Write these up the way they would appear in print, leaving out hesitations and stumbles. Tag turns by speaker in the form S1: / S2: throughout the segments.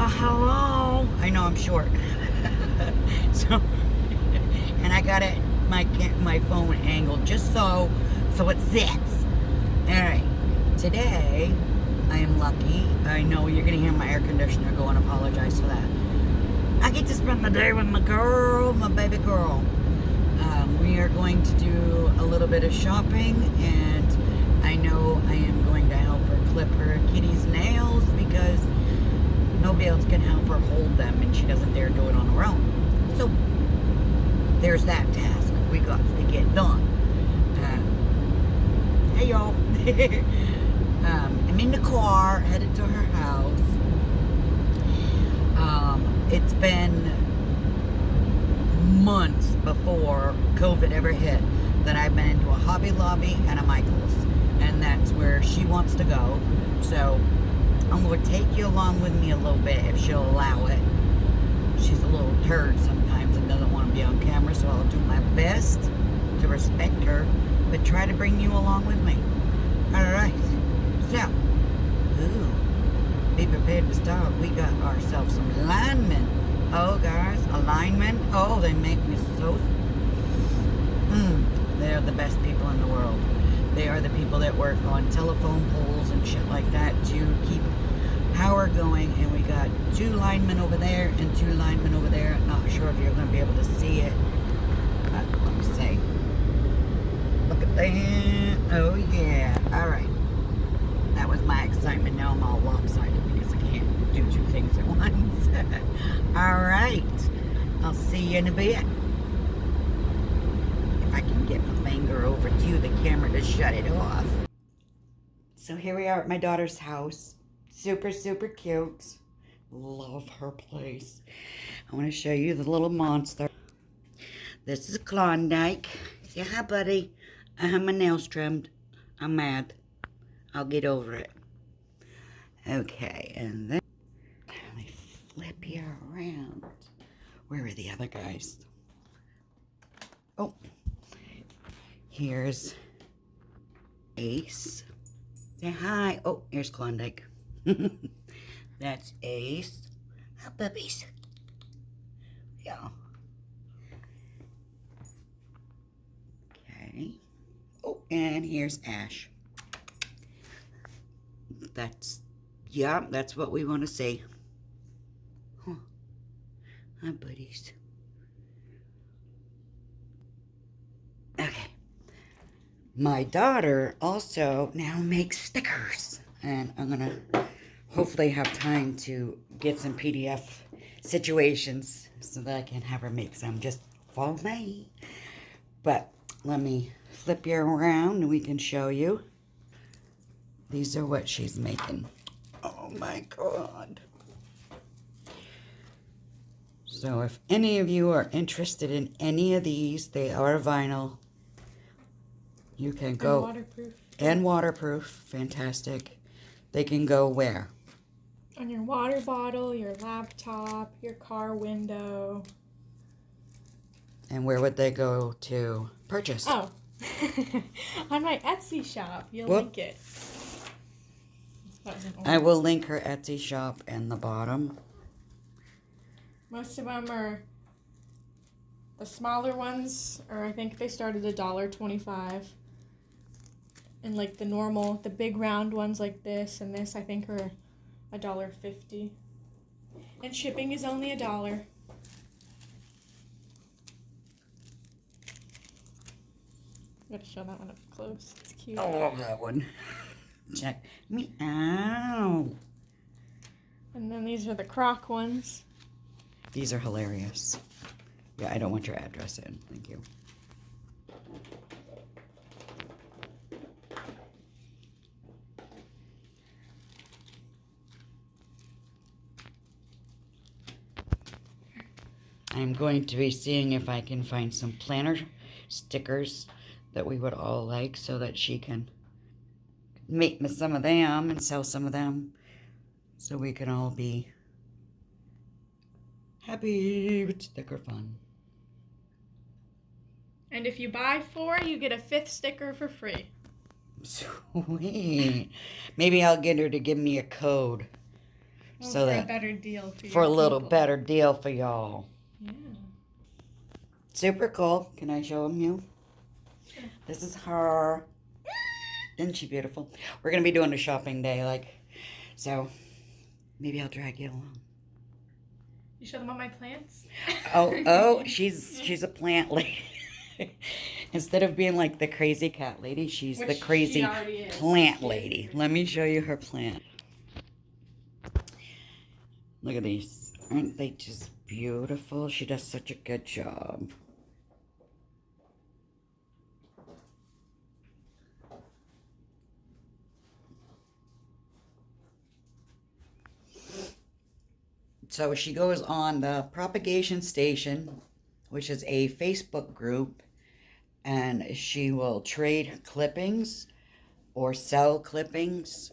S1: Hello. I know I'm short. So, and I got it my phone angled just so it sits. All right. Today, I am lucky. I know you're gonna hear my air conditioner go, and apologize for that. I get to spend the day with my girl, my baby girl. We are going to do a little bit of shopping, and I know I am going to help her clip her kitty's nails because nobody else can help her hold them, and she doesn't dare do it on her own. So there's that task we got to get done. Hey y'all. I'm in the car headed to her house. It's been months before COVID ever hit that I've been into a Hobby Lobby and a Michael's, and that's where she wants to go. So I'm going to take you along with me a little bit if she'll allow it. She's a little turd sometimes and doesn't want to be on camera, so I'll do my best to respect her, but try to bring you along with me. Alright, so, be prepared to start. We got ourselves some linemen. Oh, guys, a lineman. Oh, they make me so... They're the best people in the world. They are the people that work on telephone poles and shit like that to keep power going. And we got 2 linemen over there and 2 linemen over there. Not sure if you're going to be able to see it. But let me see. Look at that. Oh, yeah. All right. That was my excitement. Now I'm all lopsided because I can't do 2 things at once. All right. I'll see you in a bit. If I can get my finger over to the camera to shut it off. So here we are at my daughter's house. Super, super cute. Love her place. I want to show you the little monster. This is Klondike. Say hi, buddy. I have my nails trimmed. I'm mad. I'll get over it. Okay, and then let me flip you around. Where are the other guys? Oh, here's Ace. Say hi. Oh, here's Klondike. That's Ace. Hi, puppies. Yeah. Okay. Oh, and here's Ash. That's what we want to see. Huh. Hi, buddies. Okay. My daughter also now makes stickers, and I'm gonna hopefully have time to get some PDF situations so that I can have her make some just for me. But let me flip you around and we can show you. These are what she's making. Oh my God. So if any of you are interested in any of these, they are vinyl. You can go.
S2: And waterproof.
S1: And waterproof. Fantastic. They can go where?
S2: On your water bottle, your laptop, your car window.
S1: And where would they go to purchase?
S2: Oh. On my Etsy shop. You'll link it.
S1: I will link her Etsy shop in the bottom.
S2: Most of them are the smaller ones, or I think they started $1.25. And like the big round ones like this and this, I think are $1.50. And shipping is only $1. I'm gonna show that one up close. It's cute.
S1: I love that one. Check me out.
S2: And then these are the croc ones.
S1: These are hilarious. Yeah, I don't want your address in. Thank you. I'm going to be seeing if I can find some planner stickers that we would all like so that she can make me some of them and sell some of them so we can all be happy with sticker fun.
S2: And if you buy 4, you get a 5th sticker for free.
S1: Sweet. Maybe I'll get her to give me a code so
S2: for
S1: that
S2: a better deal for
S1: for a
S2: your
S1: little
S2: people.
S1: better deal for y'all.
S2: Yeah.
S1: Super cool. Can I show them you?
S2: Sure.
S1: This is her. Isn't she beautiful? We're gonna be doing a shopping day, so maybe I'll drag you along.
S2: You show them all my plants?
S1: Oh, she's a plant lady. Instead of being like the crazy cat lady, she's
S2: Which
S1: the crazy
S2: she already is.
S1: plant
S2: She is
S1: lady.
S2: crazy.
S1: Let me show you her plant. Look at these. Aren't they just beautiful? She does such a good job. So she goes on the Propagation Station, which is a Facebook group, and she will trade clippings or sell clippings,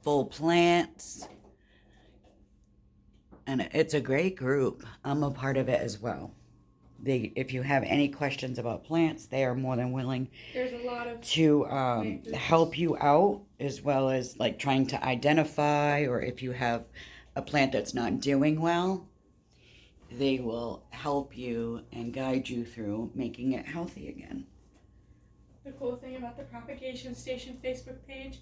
S1: full plants, and it's a great group. I'm a part of it as well. If you have any questions about plants, they are more than willing
S2: There's a lot of
S1: to help you out, as well as like trying to identify, or if you have a plant that's not doing well, they will help you and guide you through making it healthy again.
S2: The cool thing about the Propagation Station Facebook page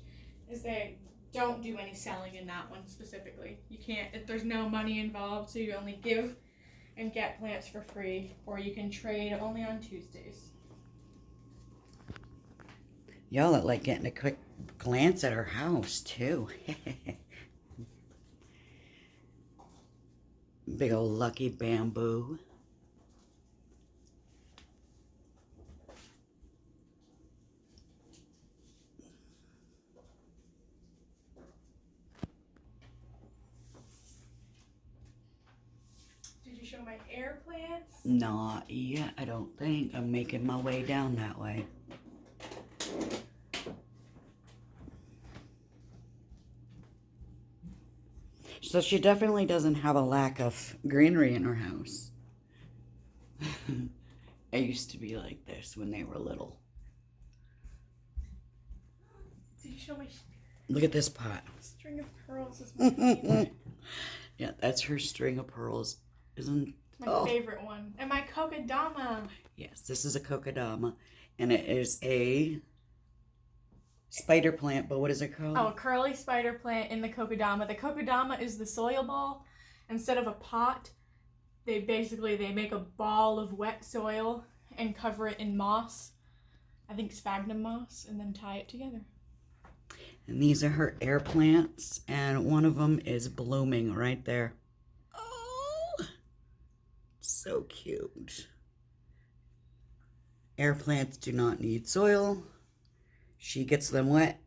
S2: is they don't do any selling in that one specifically. You can't, there's no money involved, so you only give and get plants for free, or you can trade only on Tuesdays.
S1: Y'all are like getting a quick glance at her house too. Big old lucky bamboo.
S2: Did you show my air plants?
S1: Not yet, I don't think. I'm making my way down that way. So she definitely doesn't have a lack of greenery in her house. I used to be like this when they were little.
S2: Did you show my
S1: Look at this pot.
S2: string of pearls? Is my favorite.
S1: Yeah, that's her string of pearls. Isn't
S2: My favorite one. And my kokedama.
S1: Yes, this is a kokedama, and it is a spider plant, but what is it called?
S2: Oh, a curly spider plant in the kokedama. The kokedama is the soil ball. Instead of a pot, they make a ball of wet soil and cover it in moss. I think sphagnum moss, and then tie it together.
S1: And these are her air plants, and one of them is blooming right there. Oh, so cute. Air plants do not need soil. She gets them wet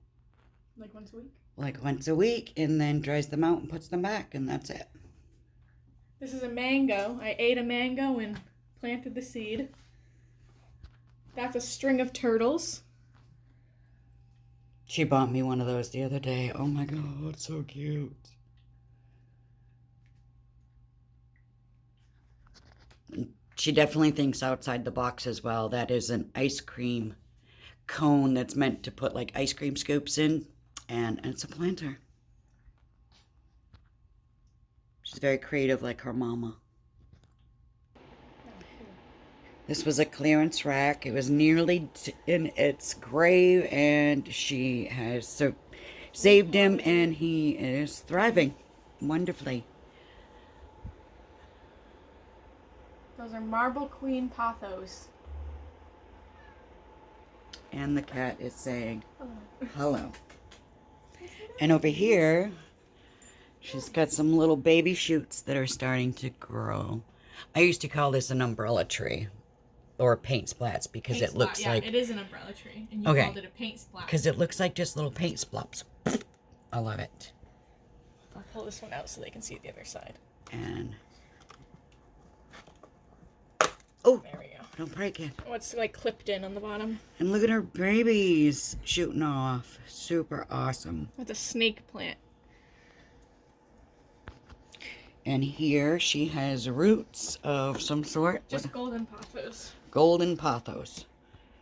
S2: Like once a week?
S1: like once a week, and then dries them out and puts them back, and that's it.
S2: This is a mango. I ate a mango and planted the seed. That's a string of turtles.
S1: She bought me one of those the other day. Oh my god, so cute. She definitely thinks outside the box as well. That is an ice cream cone that's meant to put like ice cream scoops in, and it's a planter. She's very creative like her mama. This was a clearance rack. It was nearly in its grave, and she has saved him, and he is thriving wonderfully.
S2: Those are Marble Queen pothos.
S1: And the cat is saying hello. And over here, she's got some little baby shoots that are starting to grow. I used to call this an umbrella tree. Or paint splats, because it looks like...
S2: Yeah, it is an umbrella tree. And you called it a paint splat.
S1: Because it looks like just little paint splops. I love it.
S2: I'll pull this one out so they can see the other side.
S1: And... oh!
S2: There we go.
S1: Don't break it.
S2: Oh, it's like clipped in on the bottom.
S1: And look at her babies shooting off. Super awesome.
S2: That's a snake plant.
S1: And here she has roots of some sort.
S2: Just golden pothos.
S1: Golden pothos.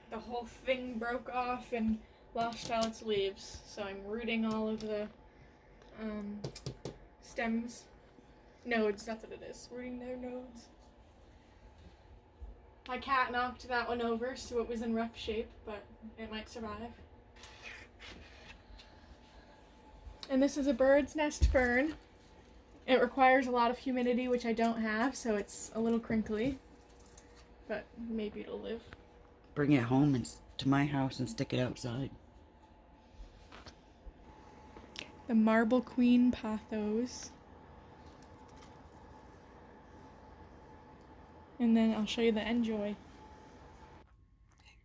S2: The whole thing broke off and lost all its leaves. So I'm rooting all of the stems, nodes, that's what it is, rooting their nodes. My cat knocked that one over, so it was in rough shape, but it might survive. And this is a bird's nest fern. It requires a lot of humidity, which I don't have, so it's a little crinkly, but maybe it'll live.
S1: Bring it home and to my house and stick it outside.
S2: The Marble Queen Pothos. And then I'll show you the Enjoy.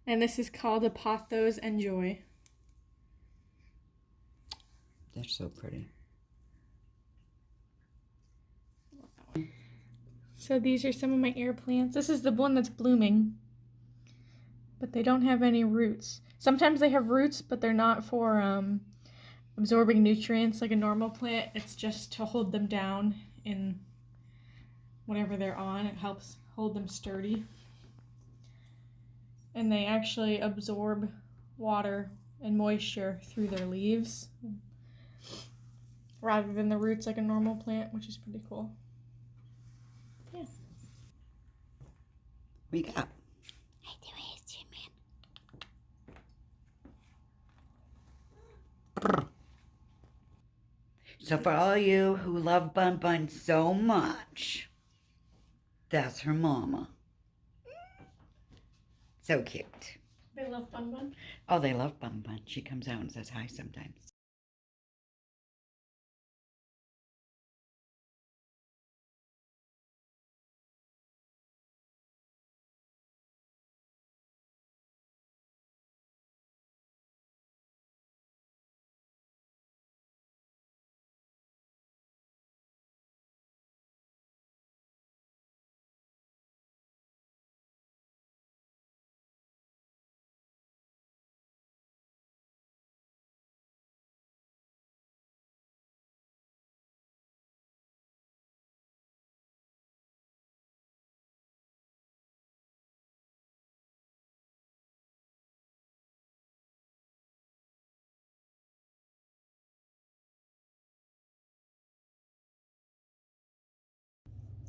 S2: And this is called a Pothos Enjoy.
S1: They're so pretty.
S2: So these are some of my air plants. This is the one that's blooming, but they don't have any roots. Sometimes they have roots, but they're not for absorbing nutrients like a normal plant. It's just to hold them down in whatever they're on. It helps hold them sturdy. And they actually absorb water and moisture through their leaves rather than the roots like a normal plant, which is pretty cool. Yeah.
S1: We got. So for all you who love Bun Bun so much, that's her mama. So cute.
S2: They love Bun Bun?
S1: Oh, they love Bun Bun. She comes out and says hi sometimes.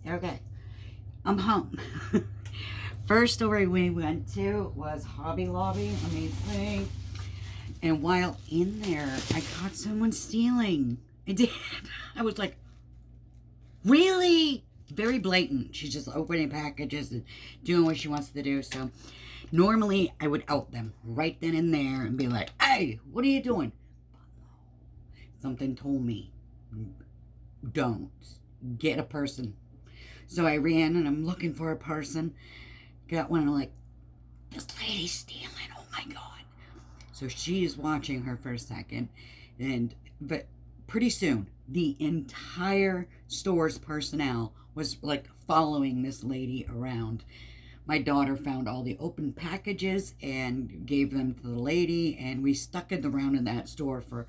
S1: Okay, I'm home. First story we went to was Hobby Lobby, amazing. And while in there, I caught someone stealing. I did. I was like, really? Very blatant. She's just opening packages and doing what she wants to do. So normally I would out them right then and there and be like, hey, what are you doing? Something told me, don't. Get a person. So I ran and I'm looking for a person. Got one and I'm like, this lady's stealing. Oh my God. So she is watching her for a second. But pretty soon, the entire store's personnel was like following this lady around. My daughter found all the open packages and gave them to the lady. And we stuck it around in that store for,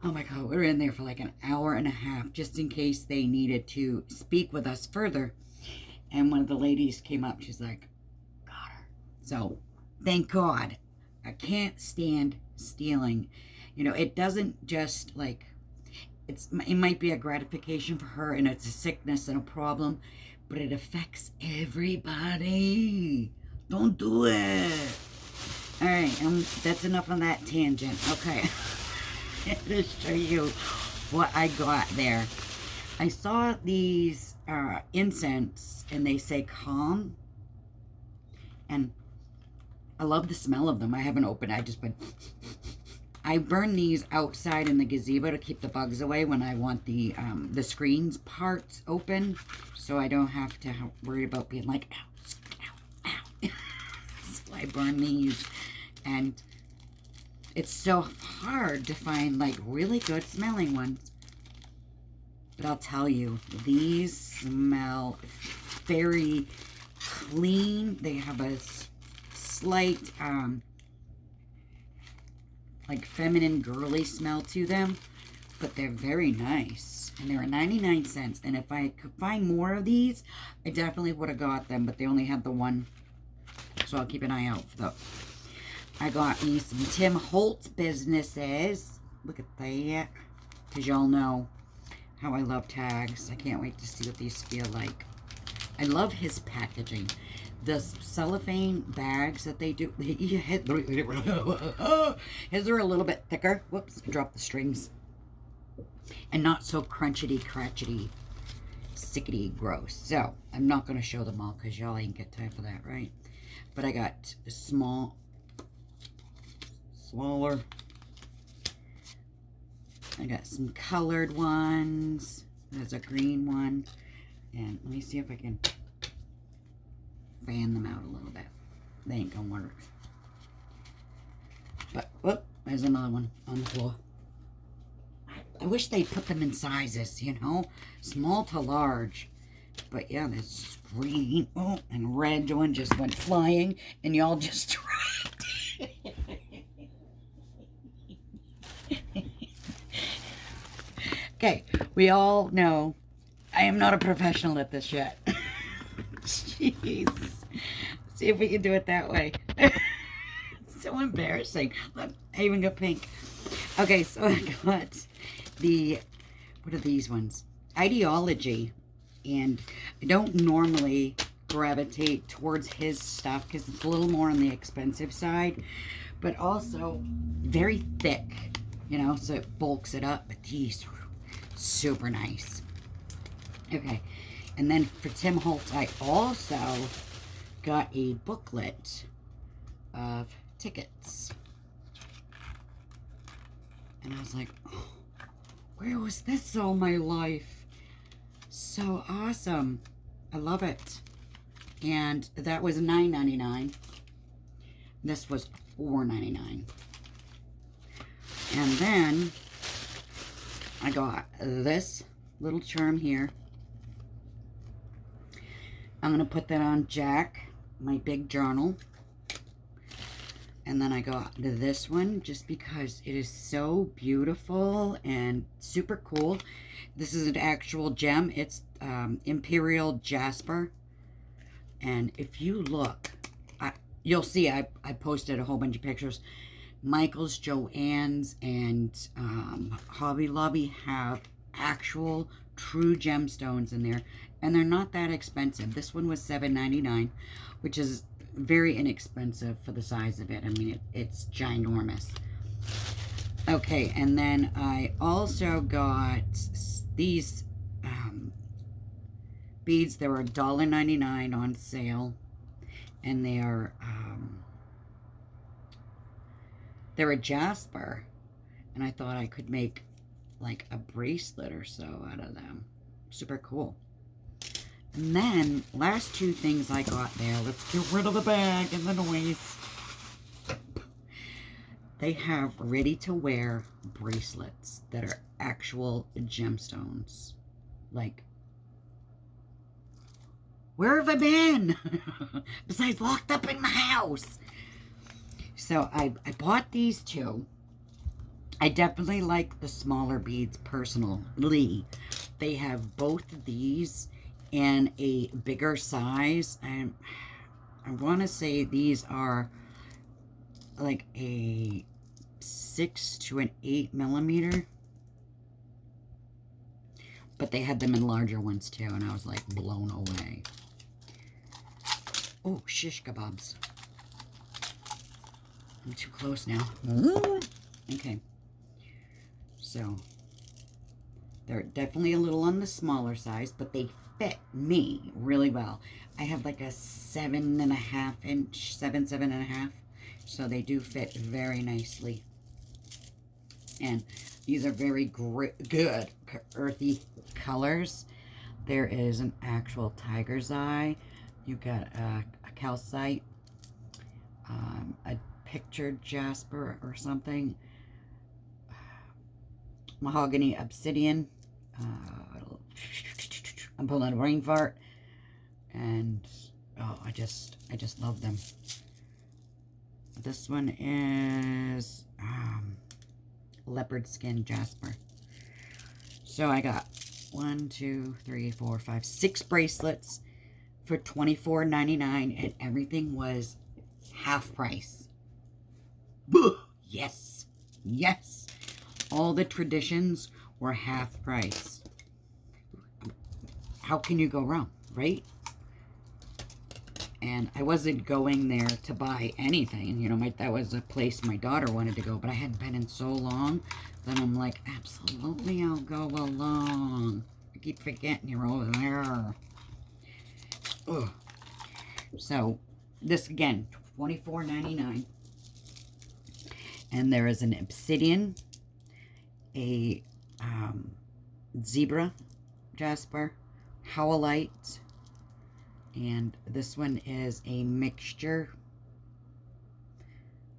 S1: oh my God, we were in there for like an hour and a half just in case they needed to speak with us further. And one of the ladies came up. She's like, got her. So thank God. I can't stand stealing. You know, it doesn't just like, it might be a gratification for her and it's a sickness and a problem, but it affects everybody. Don't do it. All right, that's enough on that tangent. Okay. To show you what I got there. I saw these incense and they say calm, and I love the smell of them. I haven't opened. I burn these outside in the gazebo to keep the bugs away when I want the screens parts open, so I don't have to worry about being like ow, ow, ow. So I burn these, and it's so hard to find like really good smelling ones. But I'll tell you, these smell very clean. They have a slight like feminine girly smell to them, but they're very nice. And they're 99 cents. And if I could find more of these, I definitely would have got them, but they only had the one. So I'll keep an eye out for those. I got me some Tim Holtz businesses. Look at that. Because y'all know how I love tags. I can't wait to see what these feel like. I love his packaging. The cellophane bags that they do, his are a little bit thicker. Whoops, drop the strings. And not so crunchity, stickity, gross. So, I'm not going to show them all because y'all ain't got time for that, right? But I got smaller. I got some colored ones. There's a green one. And let me see if I can fan them out a little bit. They ain't gonna work. But, whoop, there's another one on the floor. I wish they put them in sizes, you know? Small to large. But yeah, this green, oh, and red one just went flying, and y'all just tried. Okay, we all know I am not a professional at this yet. Jeez. Let's see if we can do it that way. So embarrassing. Look, I even got pink. Okay, so I got the, what are these ones? Ideology. And I don't normally gravitate towards his stuff because it's a little more on the expensive side. But also very thick, you know, so it bulks it up. But these are super nice. Okay, and then for Tim Holtz, I also got a booklet of tickets. And I was like, oh, where was this all my life? So awesome. I love it. And that was $9.99. This was $4.99. And then I got this little charm here. I'm going to put that on Jack, my big journal. And then I got this one just because it is so beautiful and super cool. This is an actual gem. It's Imperial Jasper. And if you look, you'll see I posted a whole bunch of pictures. Michael's, Joann's, and Hobby Lobby have actual true gemstones in there. And they're not that expensive. This one was $7.99, which is very inexpensive for the size of it. I mean, it's ginormous. Okay, and then I also got these beads. They were $1.99 on sale. And they are, they're a jasper. And I thought I could make like a bracelet or so out of them. Super cool. And then, last two things I got there. Let's get rid of the bag and the noise. They have ready-to-wear bracelets that are actual gemstones. Like, where have I been? Besides locked up in my house. So, I bought these two. I definitely like the smaller beads personally. They have both of these in a bigger size. I want to say these are like a 6 to an 8 millimeter. But they had them in larger ones too, and I was like blown away. Oh, shish kebabs. I'm too close now. Okay. So, they're definitely a little on the smaller size, but they fit me really well. I have like a 7.5 inch, 7.5. So they do fit very nicely. And these are very good earthy colors. There is an actual tiger's eye. You've got a calcite, a pictured jasper or something, mahogany obsidian. I'm pulling a brain fart, and oh, I just love them. This one is leopard skin jasper. So I got 1, 2, 3, 4, 5, 6 bracelets for $24.99, and everything was half price. Yes, yes. All the traditions were half price. how can you go wrong, right? And I wasn't going there to buy anything. You know, that was a place my daughter wanted to go, but I hadn't been in so long that I'm like, absolutely, I'll go along. I keep forgetting you're over there. Ugh. So, this again, $24.99. And there is an obsidian, a zebra jasper, howlite, and this one is a mixture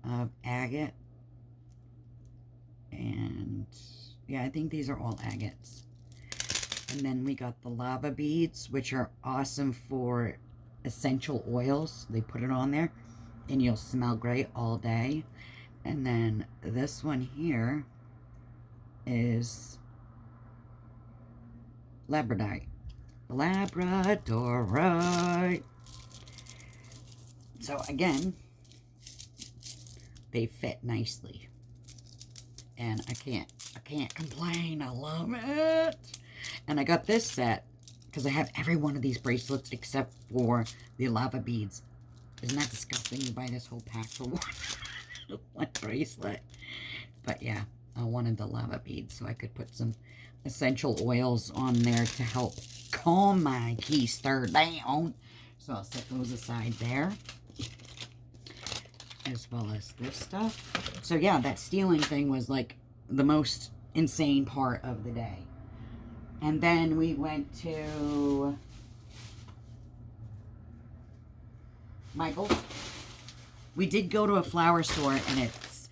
S1: of agate. And yeah, I think these are all agates. And then we got the lava beads, which are awesome for essential oils. They put it on there and you'll smell great all day. And then this one here is labradorite. Labradorite. So again, they fit nicely. And I can't complain. I love it. And I got this set because I have every one of these bracelets except for the lava beads. Isn't that disgusting? You buy this whole pack for one bracelet. But yeah, I wanted the lava beads so I could put some essential oils on there to help calm my keister down. So I'll set those aside there, as well as this stuff. So yeah, that stealing thing was like the most insane part of the day. And then we went to Michael's. We did go to a flower store, and it's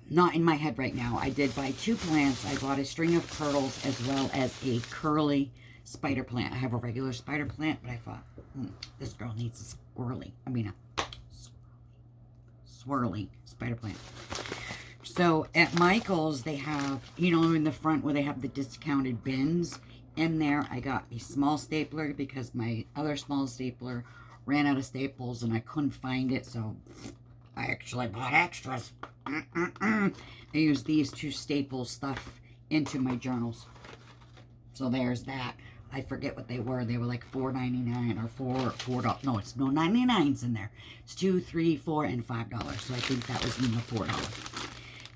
S1: not in my head right now. I did buy 2 plants. I bought a string of pearls as well as a curly spider plant. I have a regular spider plant, but I thought, this girl needs a swirly spider plant. So at Michael's, they have, you know, in the front where they have the discounted bins. In there, I got a small stapler because my other small stapler ran out of staples and I couldn't find it. So I actually bought extras. I used these to staple stuff into my journals. So there's that. I forget what they were. They were like $4.99 or $4. No, it's no 99s in there. It's $2, $3, $4, and $5. So I think that was in the $4.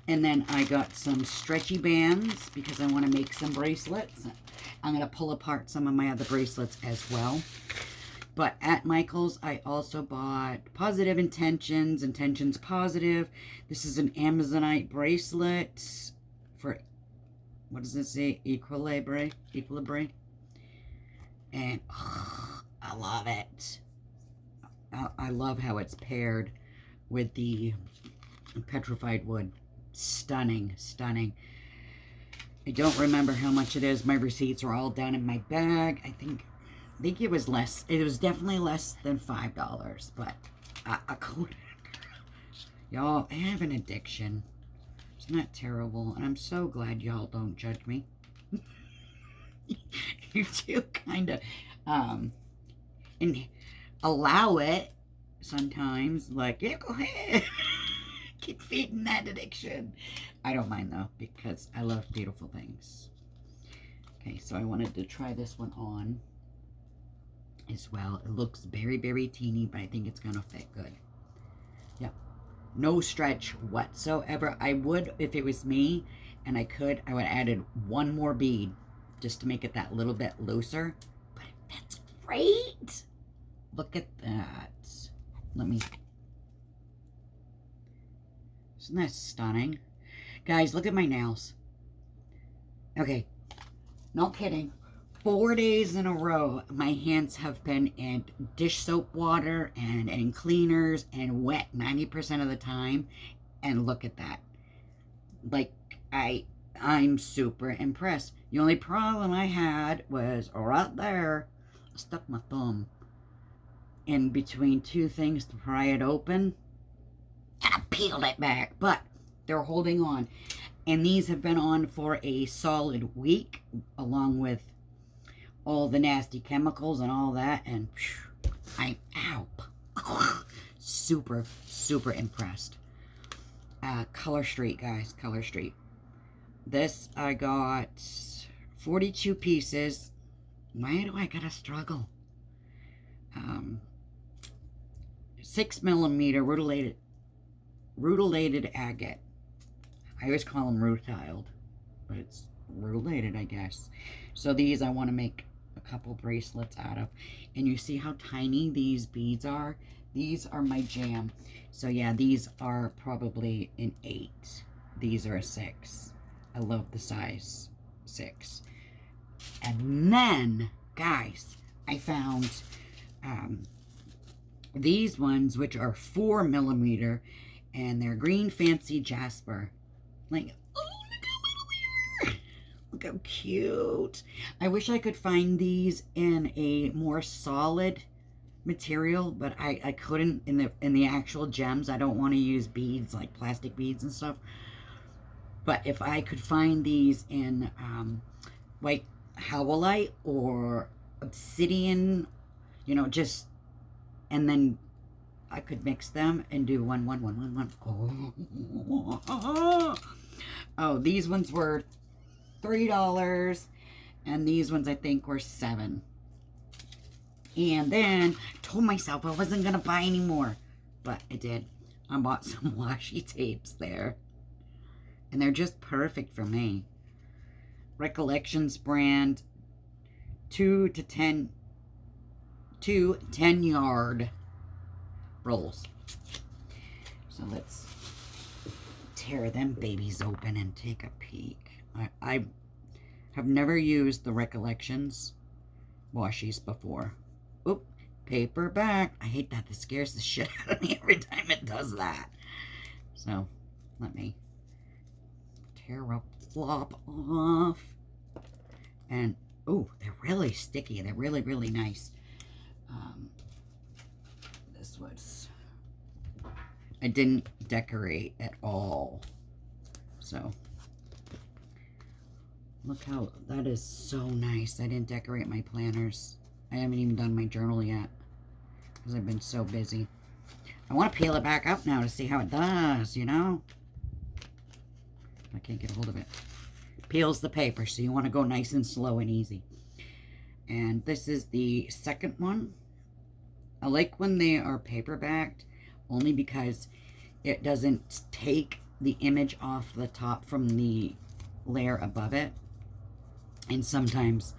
S1: And then I got some stretchy bands because I want to make some bracelets. I'm going to pull apart some of my other bracelets as well. But at Michael's, I also bought Positive Intentions, Intentions Positive. This is an Amazonite bracelet for, what does it say? Equilibre. And I love it. I love how it's paired with the petrified wood. Stunning, stunning. I don't remember how much it is. My receipts are all down in my bag. I think it was less. It was definitely less than $5, but I couldn't. Y'all, I have an addiction. It's not terrible, and I'm so glad y'all don't judge me. You do kind of and allow it sometimes. Like, yeah, go ahead. Keep feeding that addiction. I don't mind though, because I love beautiful things. Okay, so I wanted to try this one on as well. It looks very, very teeny, but I think it's gonna fit good. Yep. No stretch whatsoever. I would, if it was me and I could, I would have added one more bead just to make it that little bit looser. But that's great. Look at that. Let me... Isn't that stunning? Guys, look at my nails. Okay, no kidding. 4 days in a row, my hands have been in dish soap water and in cleaners and wet 90% of the time. And look at that. Like, I'm super impressed. The only problem I had was right there. I stuck my thumb in between 2 things to pry it open. And I peeled it back, but they're holding on. And these have been on for a solid week, along with all the nasty chemicals and all that. And I'm super, super impressed. Color Street, guys, Color Street. This I got 42 pieces. Why do I gotta struggle? 6mm rutilated agate. I always call them rutiled, but it's rutilated, I guess. So these I want to make a couple bracelets out of. And you see how tiny these beads are? These are my jam. So yeah, these are probably an 8. These are a 6. I love the size 6. And then, guys, I found these ones, which are 4mm, and they're green fancy jasper. Like, oh, look how little they are. Look how cute. I wish I could find these in a more solid material, but I couldn't in the actual gems. I don't want to use beads, like plastic beads and stuff. But if I could find these in white howlite or obsidian, you know, just, and then I could mix them and do 1, 1, 1, 1, 1. Oh, these ones were $3, and these ones I think were $7. And then told myself I wasn't gonna buy any more, but I did. I bought some washi tapes there, and they're just perfect for me. Recollections brand, 2 to 10 yard rolls. So let's tear them babies open and take a peek. I have never used the Recollections washies before. Oop, paperback. I hate that. This scares the shit out of me every time it does that. So let me tear a flop off. And oh, they're really sticky. They're really, really nice. This was, I didn't decorate at all. So look how, that is so nice. I didn't decorate my planners. I haven't even done my journal yet because I've been so busy. I want to peel it back up now to see how it does, you know? I can't get a hold of it. Peels the paper, so you want to go nice and slow and easy. And this is the second one. I like when they are paperbacked only because it doesn't take the image off the top from the layer above it. And sometimes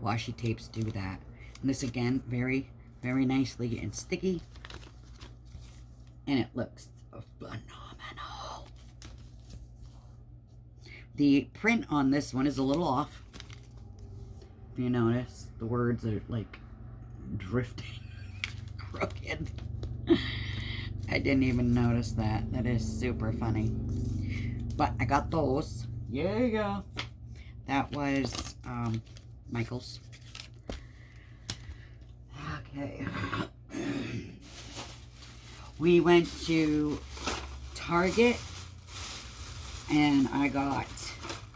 S1: washi tapes do that. And this again, very, very nicely and sticky. And it looks phenomenal. The print on this one is a little off. If you notice, the words are like drifting crooked. I didn't even notice that. That is super funny. But I got those. Yeah. That was Michael's. Okay. We went to Target and I got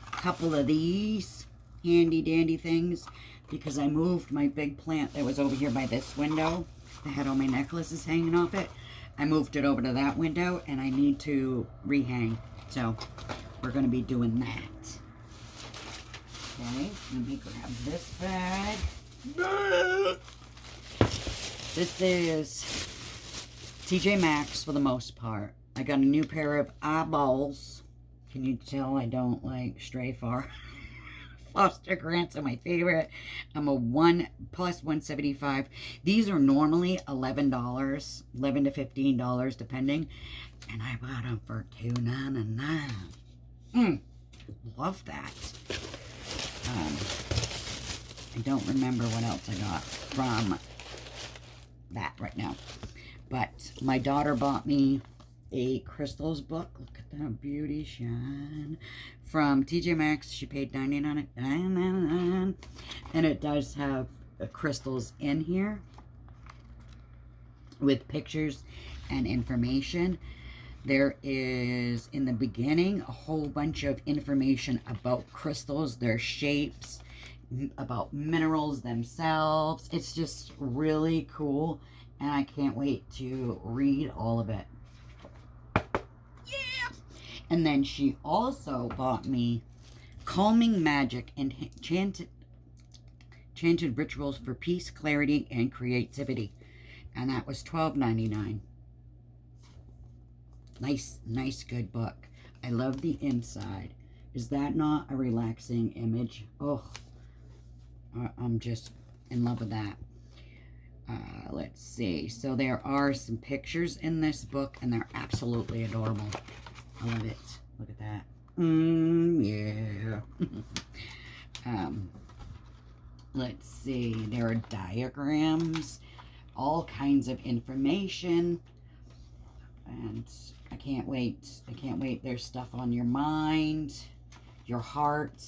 S1: a couple of these handy dandy things because I moved my big plant that was over here by this window that had all my necklaces hanging off it. I moved it over to that window and I need to rehang. So we're going to be doing that. Okay, let me grab this bag. This is TJ Maxx for the most part. I got a new pair of eyeballs. Can you tell I don't like stray far? Foster Grants are my favorite. I'm a 1 plus 175. These are normally $11, $11 to $15 depending. And I bought them for $2.99. Love that. I don't remember what else I got from that right now. But my daughter bought me a crystals book. Look at that beauty shine. From TJ Maxx. She paid $99 on it. $99. And it does have crystals in here with pictures and information. There is, in the beginning, a whole bunch of information about crystals, their shapes, about minerals themselves. It's just really cool, and I can't wait to read all of it. Yeah! And then she also bought me Calming magic and enchanted rituals for peace, clarity, and creativity. And that was $12.99. Nice, good book. I love the inside. Is that not a relaxing image? Oh, I'm just in love with that. Let's see. So there are some pictures in this book, and they're absolutely adorable. I love it. Look at that. Yeah. Let's see. There are diagrams, all kinds of information, and I can't wait. I can't wait. There's stuff on your mind, your heart,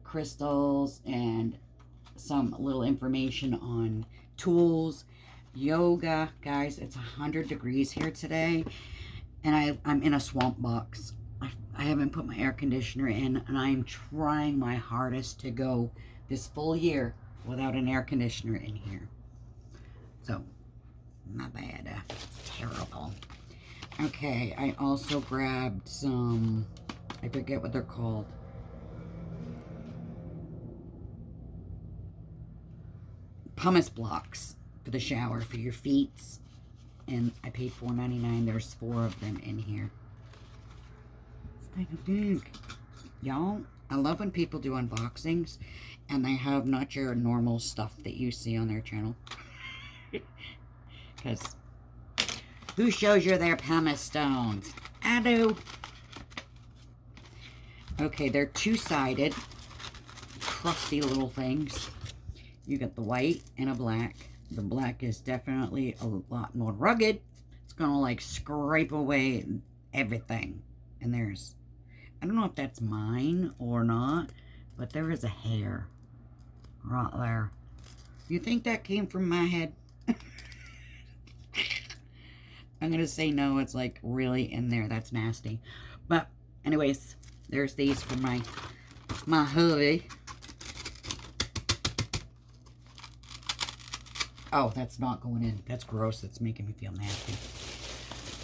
S1: crystals, and some little information on tools, yoga. Guys, it's 100 degrees here today, and I'm in a swamp box. I haven't put my air conditioner in, and I'm trying my hardest to go this full year without an air conditioner in here. So, not bad. It's terrible. Okay, I also grabbed some, I forget what they're called. Pumice blocks for the shower for your feet, and I paid $4.99. There's 4 of them in here. Let's take a look, y'all. I love when people do unboxings and they have not your normal stuff that you see on their channel, because who shows you their pumice stones? I do. Okay, they're two-sided, crusty little things. You got the white and a black. The black is definitely a lot more rugged. It's gonna like scrape away everything. And there's, I don't know if that's mine or not, but there is a hair right there. You think that came from my head? I'm gonna say no, it's like really in there. That's nasty. But anyways, there's these for my hubby. Oh, that's not going in. That's gross. That's making me feel nasty.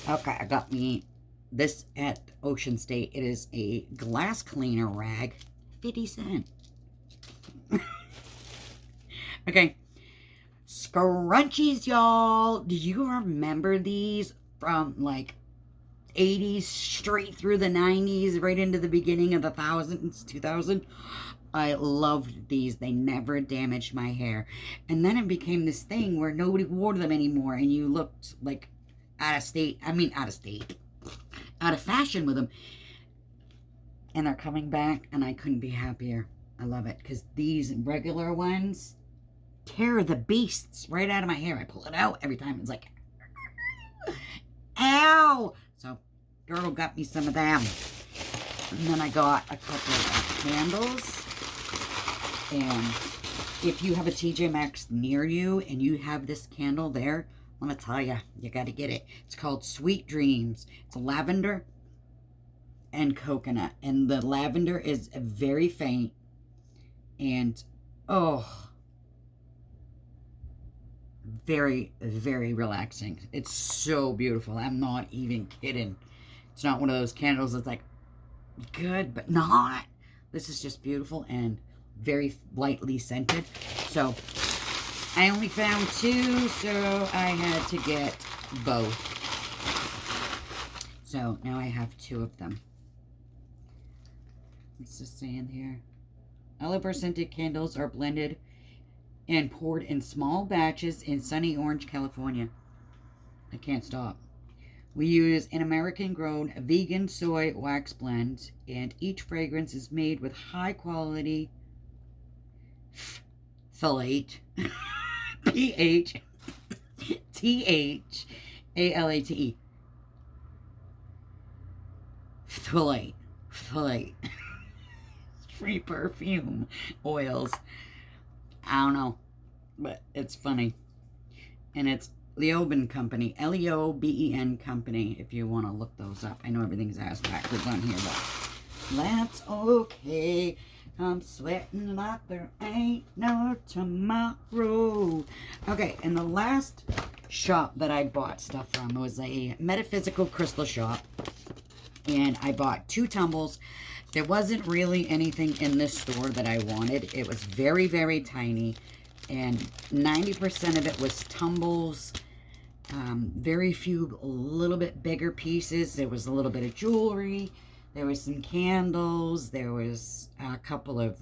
S1: Okay, I got me this at Ocean State. It is a glass cleaner rag. 50 cents. Okay. Scrunchies, y'all. Do you remember these from like 80s straight through the 90s, right into the beginning of the 2000? I loved these. They never damaged my hair. And then it became this thing where nobody wore them anymore, and you looked like out of fashion with them. And they're coming back, and I couldn't be happier. I love it, because these regular ones tear the beasts right out of my hair. I pull it out every time. It's like, ow! So, girl got me some of them. And then I got a couple of candles. And if you have a TJ Maxx near you and you have this candle there, I'm going to tell you, you got to get it. It's called Sweet Dreams. It's lavender and coconut. And the lavender is very faint. And, oh, very, very relaxing. It's so beautiful. I'm not even kidding. It's not one of those candles that's like, good, but not. This is just beautiful and very lightly scented. So I only found 2, so I had to get both. So now I have 2 of them. What's this saying here? Olive scented candles are blended and poured in small batches in sunny Orange, California. I can't stop. We use an American-grown vegan soy wax blend, and each fragrance is made with high-quality phthalate, P-H-T-H-A-L-A-T-E. Phthalate. Free perfume oils. I don't know, but it's funny. And it's Leoben Company, L-E-O-B-E-N Company, if you want to look those up. I know everything's ass backwards on here, but that's okay. I'm sweating like there ain't no tomorrow. Okay, and the last shop that I bought stuff from was a metaphysical crystal shop. And I bought 2 tumbles There wasn't really anything in this store that I wanted. It was very, very tiny. And 90% of it was tumbles. Very few a little bit bigger pieces. There was a little bit of jewelry. There was some candles. There was a couple of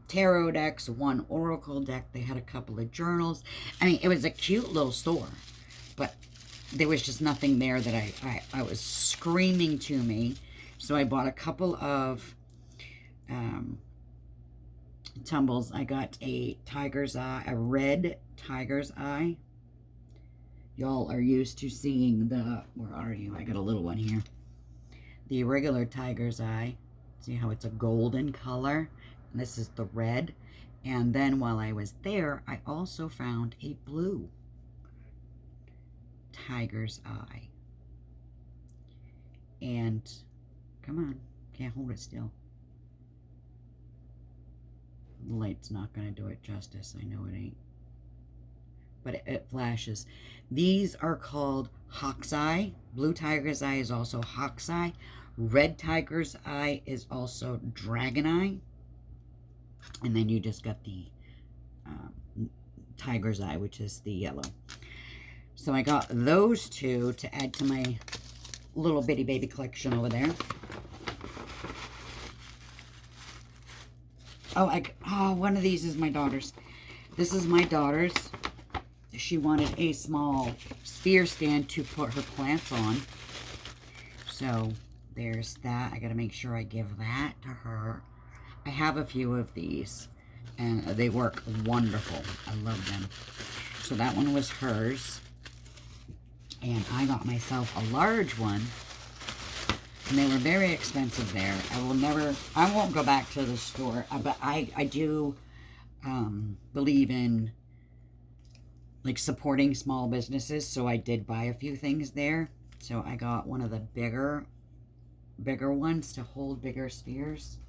S1: tarot decks, one oracle deck. They had a couple of journals. I mean, it was a cute little store. But there was just nothing there that I was screaming to me. So I bought a couple of tumbles. I got a tiger's eye, a red tiger's eye. Y'all are used to seeing the, where are you? I got a little one here. The regular tiger's eye. See how it's a golden color? And this is the red. And then while I was there, I also found a blue tiger's eye. And, come on, can't hold it still. The light's not going to do it justice. I know it ain't. But it flashes. These are called hawk's eye. Blue tiger's eye is also hawk's eye. Red tiger's eye is also dragon eye. And then you just got the tiger's eye, which is the yellow. So I got those two to add to my little bitty baby collection over there. Oh, one of these is my daughter's. This is my daughter's. She wanted a small sphere stand to put her plants on. So there's that. I got to make sure I give that to her. I have a few of these, and they work wonderful. I love them. So that one was hers. And I got myself a large one. And they were very expensive there. I won't go back to the store. But I do believe in like supporting small businesses. So I did buy a few things there. So I got one of the bigger ones to hold bigger spheres.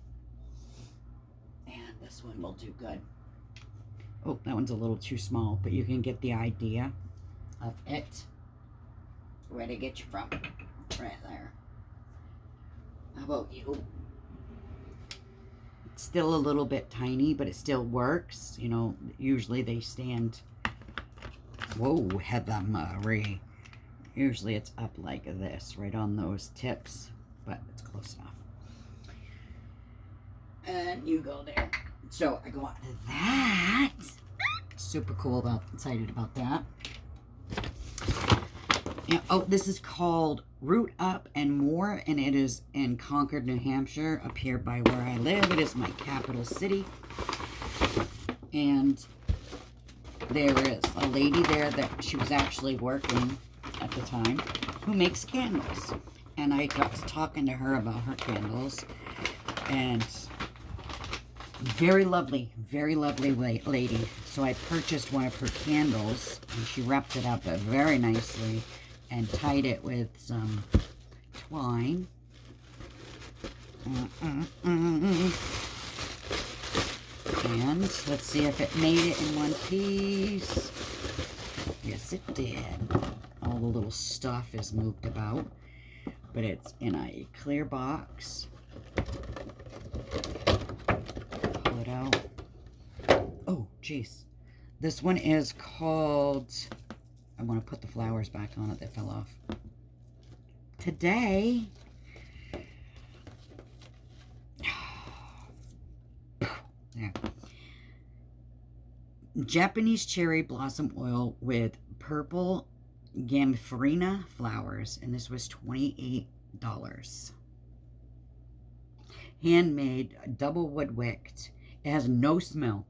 S1: And this one will do good. Oh, that one's a little too small. But you can get the idea of it. Where to get you from. Right there. How about you? It's still a little bit tiny, but it still works. You know, usually they stand... Whoa, Heather Marie. Usually it's up like this, right on those tips. But it's close enough. And you go there. So I got that. Super cool, excited about that. Yeah, oh, this is called Root Up and More, and it is in Concord, New Hampshire, up here by where I live. It is my capital city. And there is a lady there that she was actually working at the time who makes candles. And I got to talking to her about her candles. And very lovely lady. So I purchased one of her candles, and she wrapped it up very nicely and tied it with some twine. And let's see if it made it in one piece. Yes, it did. All the little stuff is moved about, but it's in a clear box. Pull it out. Oh, jeez. This one is called... I want to put the flowers back on it that fell off. Today... There. Japanese cherry blossom oil with purple gamphrena flowers. And this was $28. Handmade, double wood wicked. It has no smell.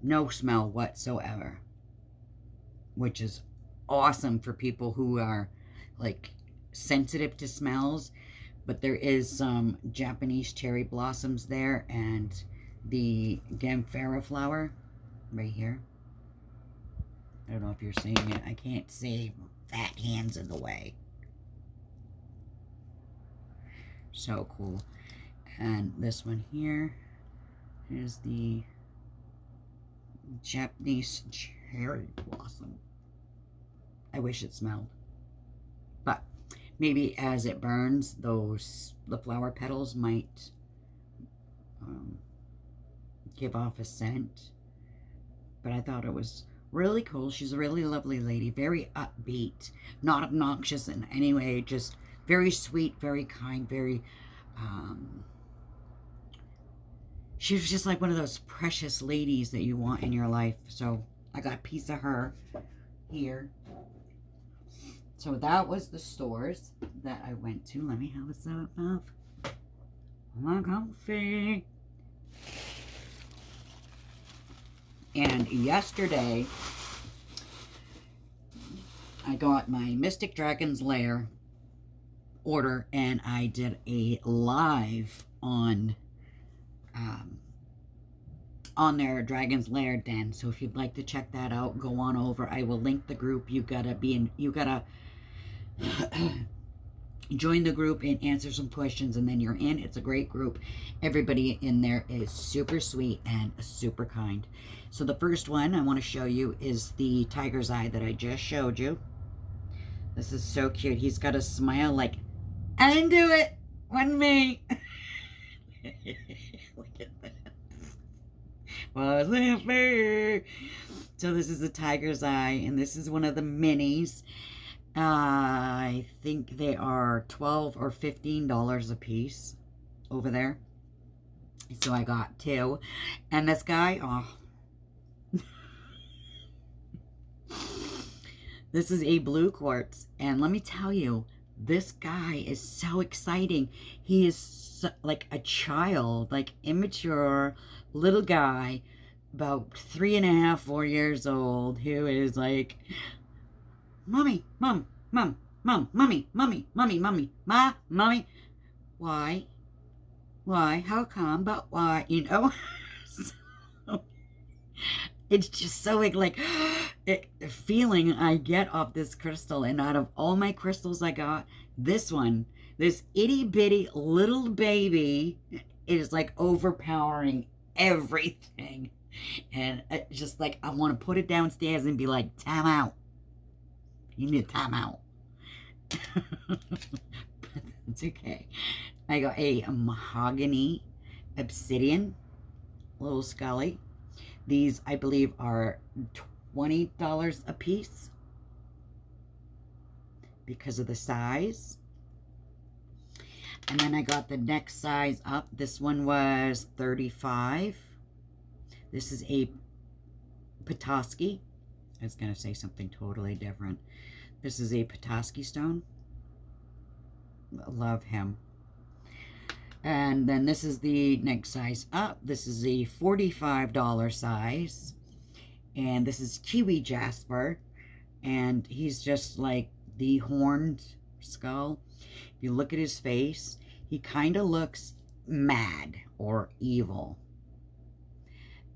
S1: No smell whatsoever. Which is awesome for people who are like sensitive to smells. But there is some Japanese cherry blossoms there, and the gamphrena flower right here. I don't know if you're seeing it. I can't see. Fat hands in the way. So cool. And this one here is the Japanese cherry blossom. I wish it smelled. But maybe as it burns, the flower petals might give off a scent. But I thought it was really cool. She's a really lovely lady, very upbeat, not obnoxious in any way, just very sweet, very kind, very, she was just like one of those precious ladies that you want in your life. So I got a piece of her here. So that was the stores that I went to. Let me have a sip of my coffee. And yesterday, I got my Mystic Dragon's Lair order, and I did a live on their Dragon's Lair den. So if you'd like to check that out, go on over. I will link the group. You gotta join the group and answer some questions, and then you're in. It's a great group. Everybody in there is super sweet and super kind. So the first one I want to show you is the tiger's eye that I just showed you. This is so cute. He's got a smile like, I didn't do it, wasn't me. Look at that. Wasn't me. So this is a tiger's eye, and this is one of the minis. I think they are $12 or $15 a piece over there. So I got two. And this guy, oh. This is a blue quartz. And let me tell you, this guy is so exciting. He is so, like a child, like immature little guy, about 3.5, 4 years old, who is like, Mommy, Mom, Mom, Mom, Mommy, Mommy, Mommy, Mommy, Ma, Mommy. Why? Why? How come? But why? You know? So, it's just so like, the feeling I get off this crystal. And out of all my crystals I got, this one, this itty bitty little baby, is like overpowering everything. And just like, I want to put it downstairs and be like, time out. You need a timeout. But it's okay. I got a mahogany obsidian little Scully. These, I believe, are $20 a piece because of the size. And then I got the next size up. This one was $35. This is a Petoskey. I was going to say something totally different. This is a Petoskey stone. Love him. And then this is the next size up. This is a $45 size. And this is Kiwi Jasper. And he's just like the horned skull. If you look at his face, he kind of looks mad or evil.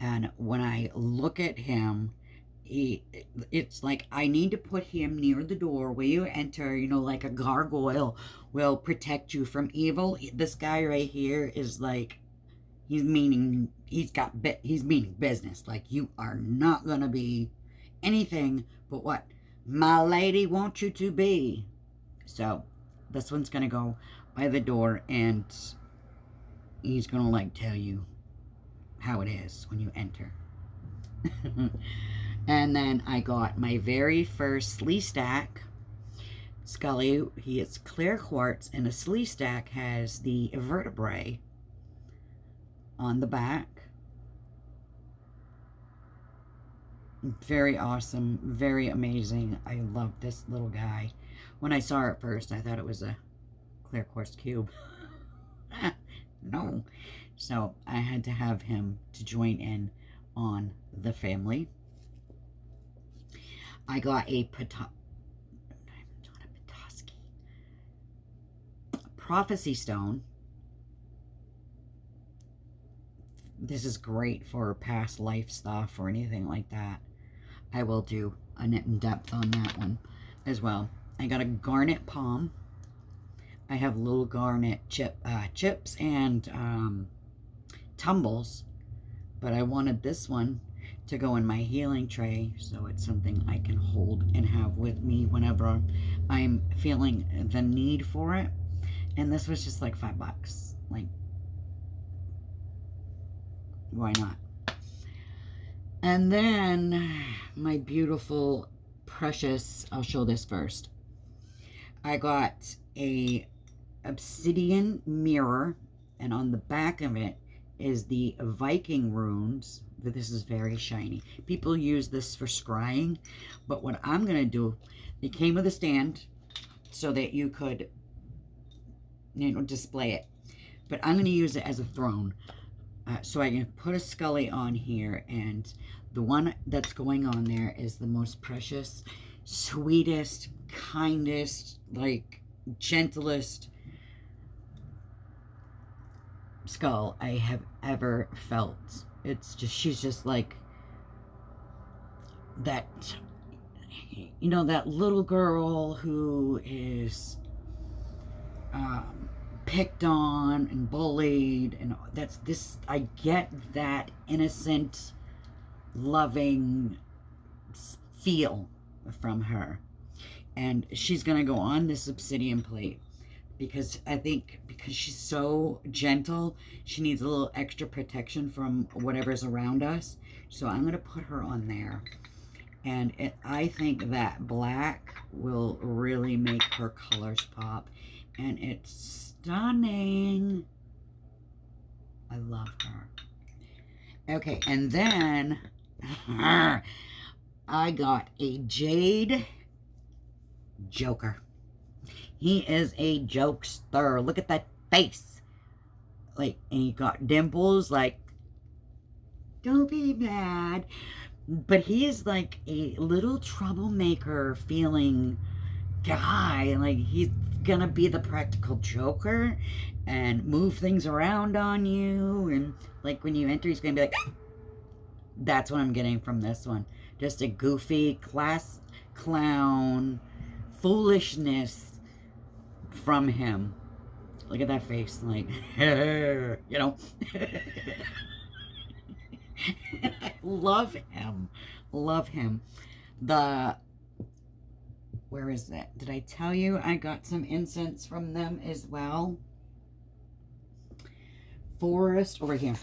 S1: And when I look at him, it's like I need to put him near the door where you enter, you know, like a gargoyle will protect you from evil. This guy right here is like, he's meaning business. Like, you are not gonna be anything but what my lady wants you to be. So this one's gonna go by the door, and he's gonna like tell you how it is when you enter. And then I got my very first Sleestak Scully. He is clear quartz, and a Sleestak has the vertebrae on the back. Very awesome, very amazing. I love this little guy. When I saw it first, I thought it was a clear quartz cube. No. So I had to have him to join in on the family. I got a Prophecy Stone. This is great for past life stuff or anything like that. I will do an in-depth on that one as well. I got a garnet palm. I have little garnet chips and tumbles, but I wanted this one to go in my healing tray, so it's something I can hold and have with me whenever I'm feeling the need for it. And this was just like $5. Like, why not? And then my beautiful, precious, I'll show this first. I got a obsidian mirror, and on the back of it is the Viking runes. But this is very shiny. People use this for scrying, but what I'm gonna do, it came with a stand so that you could, you know, display it. But I'm gonna use it as a throne. So I can put a Scully on here, and the one that's going on there is the most precious, sweetest, kindest, like gentlest skull I have ever felt. It's just, she's just like that, you know, that little girl who is picked on and bullied, and that's this, I get that innocent, loving feel from her. And she's gonna go on this obsidian plate because I think because she's so gentle, she needs a little extra protection from whatever's around us. So I'm gonna put her on there. And I think that black will really make her colors pop. And it's stunning. I love her. Okay, and then I got a Jade Joker. He is a jokester. Look at that face. Like, and he got dimples, like, don't be mad. But he is like a little troublemaker feeling guy. Like, he's gonna be the practical joker and move things around on you. And like when you enter, he's gonna be like, that's what I'm getting from this one. Just a goofy class clown foolishness from him. Look at that face, like, you know. I love him. Love him. Where is that? Did I tell you I got some incense from them as well? Forest, over here.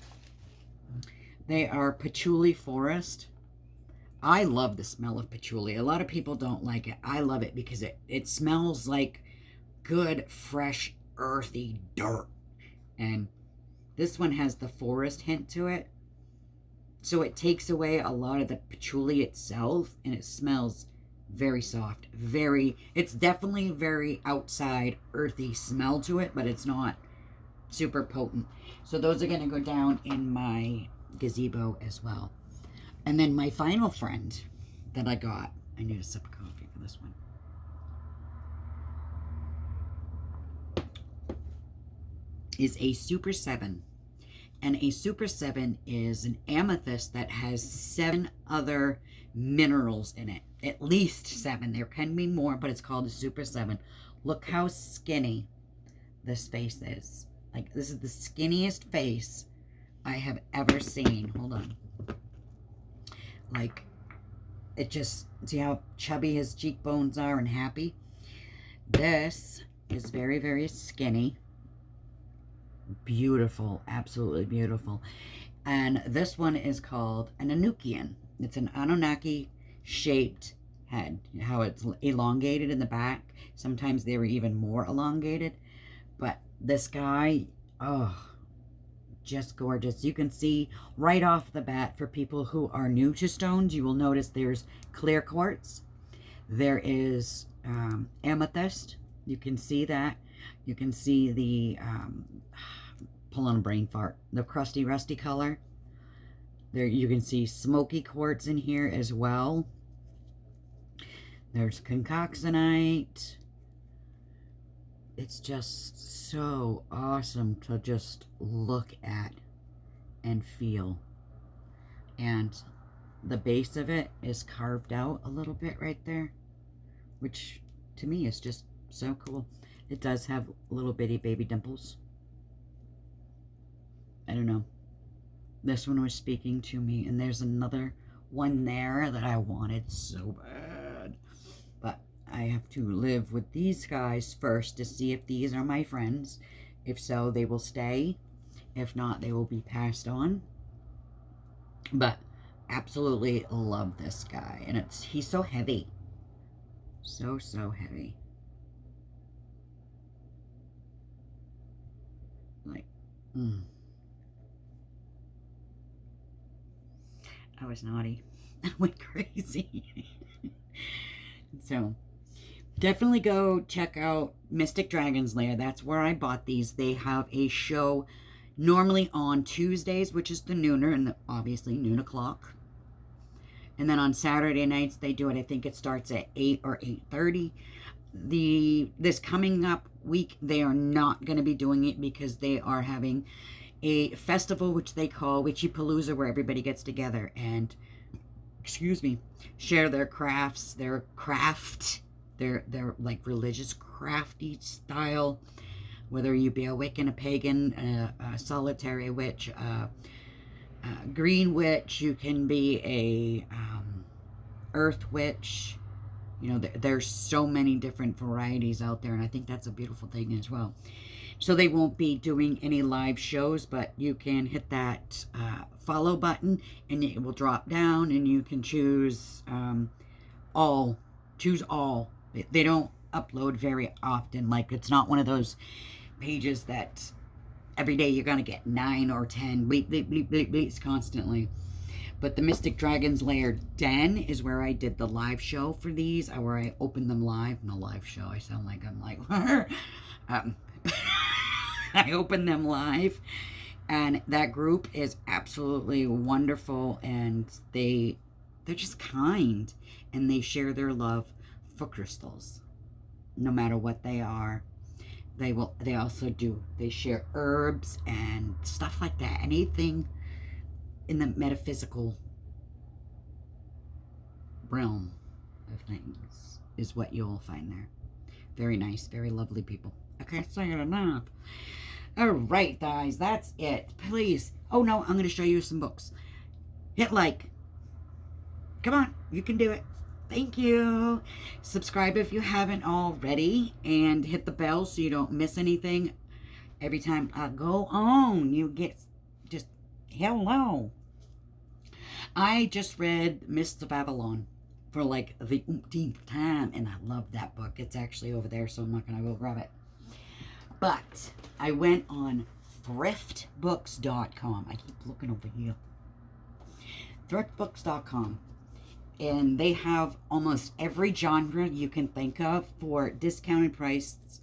S1: They are patchouli forest. I love the smell of patchouli. A lot of people don't like it. I love it because it smells like good, fresh, earthy dirt. And this one has the forest hint to it. So it takes away a lot of the patchouli itself, and it smells very soft. It's definitely very outside, earthy smell to it, but it's not super potent. So those are going to go down in my gazebo as well. And then my final friend that I got, I need a sip of coffee for this one, is a Super 7. And a Super 7 is an amethyst that has 7 other minerals in it. At least 7. There can be more, but it's called a Super 7. Look how skinny this face is. Like, this is the skinniest face I have ever seen. Hold on. Like, it just, see how chubby his cheekbones are and happy? This is very, very skinny. Beautiful, absolutely beautiful. And this one is called an Anukian. It's an Anunnaki shaped head. How it's elongated in the back. Sometimes they were even more elongated. But this guy, oh, just gorgeous. You can see right off the bat, for people who are new to stones, you will notice there's clear quartz. There is amethyst. You can see that. You can see the, pull on a brain fart, the crusty, rusty color. There you can see smoky quartz in here as well. There's concoxenite. It's just so awesome to just look at and feel. And the base of it is carved out a little bit right there, which to me is just so cool. It does have little bitty baby dimples. I don't know. This one was speaking to me, and there's another one there that I wanted so bad. But I have to live with these guys first to see if these are my friends. If so, they will stay. If not, they will be passed on. But absolutely love this guy. And he's so heavy. So heavy. Like, I was naughty. I went crazy. So, definitely go check out Mystic Dragon's Lair. That's where I bought these. They have a show normally on Tuesdays, which is the nooner, and obviously noon o'clock. And then on Saturday nights, they do it. I think it starts at 8 or 8:30. This coming up week, they are not going to be doing it because they are having a festival which they call Witchypalooza, where everybody gets together and, share their crafts, their like religious crafty style. Whether you be a Wiccan, a pagan, a solitary witch, a green witch, you can be a earth witch. You know, there's so many different varieties out there, and I think that's a beautiful thing as well. So they won't be doing any live shows, but you can hit that follow button, and it will drop down, and you can choose all. Choose all. They don't upload very often. Like, it's not one of those pages that every day you're going to get 9 or 10 bleep, bleep, bleep, bleep, bleeps constantly. But the Mystic Dragon's Lair Den is where I did the live show for these, where I opened them live. No live show. I sound like I'm like, I opened them live, and that group is absolutely wonderful, and they're just kind, and they share their love for crystals, no matter what they are. They also they share herbs and stuff like that. Anything in the metaphysical realm of things is what you'll find there. Very nice, very lovely people. I can't say it enough. All right, guys, that's it. Please. Oh, no, I'm going to show you some books. Hit like. Come on, you can do it. Thank you. Subscribe if you haven't already, and hit the bell so you don't miss anything. Every time I go on, you get just hello. I just read Mists of Avalon for like the umpteenth time, and I love that book. It's actually over there, so I'm not going to go grab it. But I went on thriftbooks.com. I keep looking over here. Thriftbooks.com. And they have almost every genre you can think of for discounted prices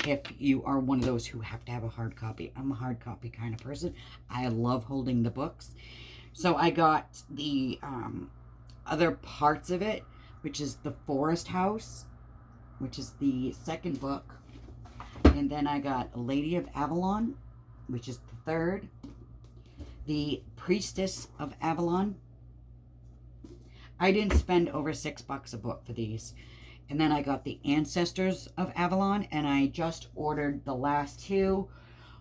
S1: if you are one of those who have to have a hard copy. I'm a hard copy kind of person. I love holding the books. So I got the other parts of it, which is The Forest House, which is the second book. And then I got Lady of Avalon, which is the third. The Priestess of Avalon. I didn't spend over $6 a book for these. And then I got the Ancestors of Avalon, and I just ordered the last two,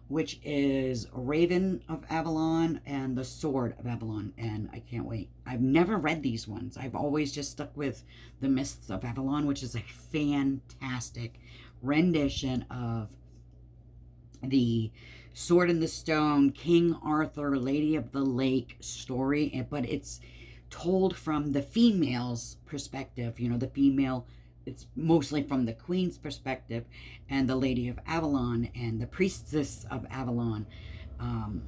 S1: which is Raven of Avalon and The Sword of Avalon, and I can't wait. I've never read these ones. I've always just stuck with The Mists of Avalon, which is a fantastic rendition of the Sword in the Stone, King Arthur, Lady of the Lake story, but it's told from the female's perspective. You know, the female, it's mostly from the queen's perspective, and the Lady of Avalon and the Priestess of Avalon, and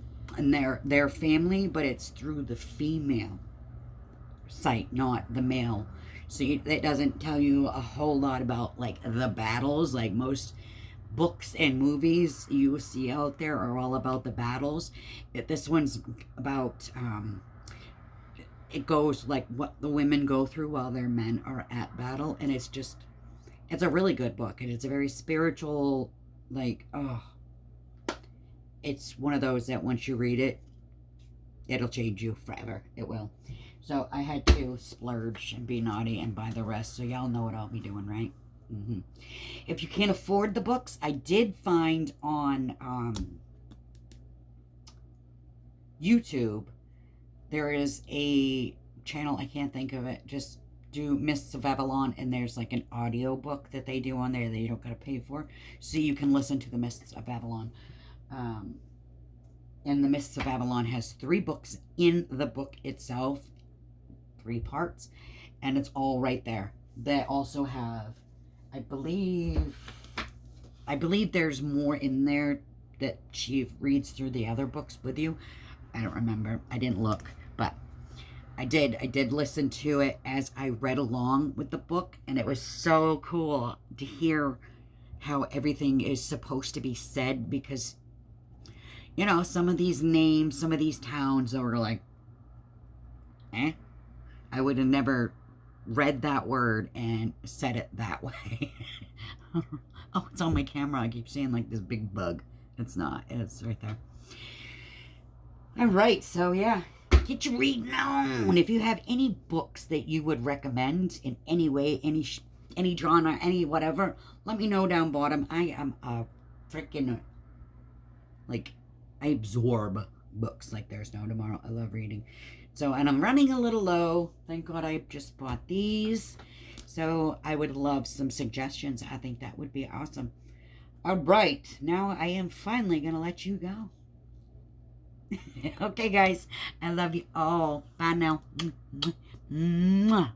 S1: their family, but it's through the female sight, not the male. So it doesn't tell you a whole lot about like the battles. Like most books and movies you see out there are all about the battles. This one's about it goes like what the women go through while their men are at battle, and it's a really good book, and it's a very spiritual, like, it's one of those that once you read it, it'll change you forever. It will. So I had to splurge and be naughty and buy the rest, so y'all know what I'll be doing, right? If you can't afford the books, I did find on YouTube, there is a channel, I can't think of it, just do Mists of Avalon, and there's like an audio book that they do on there that you don't gotta pay for, so you can listen to the Mists of Avalon. And the Mists of Avalon has 3 books in the book itself, 3 parts, and it's all right there. They also have, I believe there's more in there that she reads through the other books with you. I don't remember. I didn't look, but I did listen to it as I read along with the book, and it was so cool to hear how everything is supposed to be said, because, you know, some of these names, some of these towns are like, I would have never read that word and said it that way. Oh, it's on my camera. I keep seeing like this big bug. It's not. It's right there. All right, so yeah. Get your reading on. If you have any books that you would recommend in any way, any genre, any whatever, let me know down bottom. I am a freaking, like, I absorb books like there's no tomorrow. I love reading. So, and I'm running a little low. Thank God I just bought these. So I would love some suggestions. I think that would be awesome. All right, now I am finally going to let you go. Okay, guys, I love you all. Bye now. Mwah.